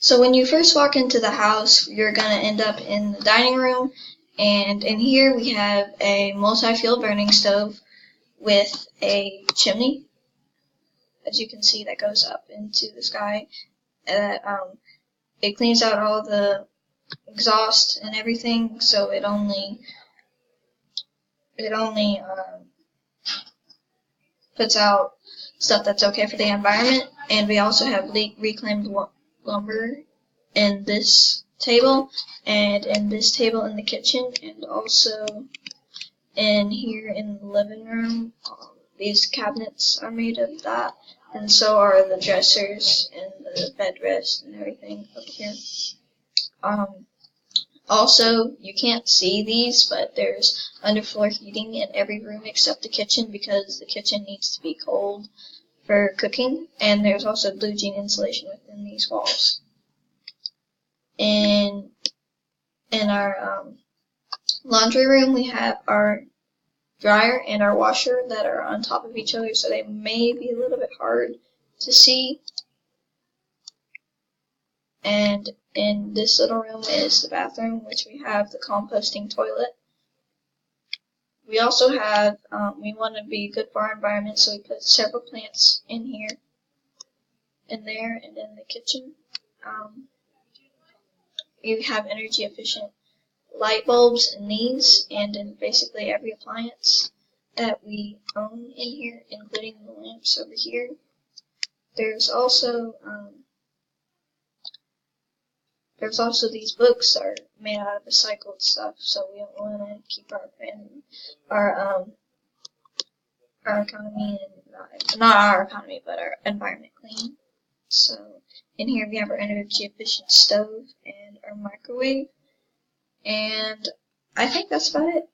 So when you first walk into the house, you're going to end up in the dining room, and in here we have a multi-fuel burning stove with a chimney, as you can see, that goes up into the sky. It cleans out all the exhaust and everything, so it only puts out stuff that's okay for the environment. And we also have reclaimed lumber in this table, and in this table in the kitchen, and also in here in the living room. These cabinets are made of that, and so are the dressers and the bed rest and everything up here. Also, you can't see these, but there's underfloor heating in every room except the kitchen, because the kitchen needs to be cold for cooking, and there's also blue jean insulation within these walls. In our laundry room, we have our dryer and our washer that are on top of each other, so they may be a little bit hard to see. And in this little room is the bathroom, which we have the composting toilet. We also have, we want to be good for our environment, so we put several plants in here, in there, and in the kitchen. You have energy efficient light bulbs in these, and in basically every appliance that we own in here, including the lamps over here. There's also these books are made out of recycled stuff, so we don't want to keep our economy, and not our economy, but our environment clean. So in here we have our energy efficient stove and our microwave, and I think that's about it.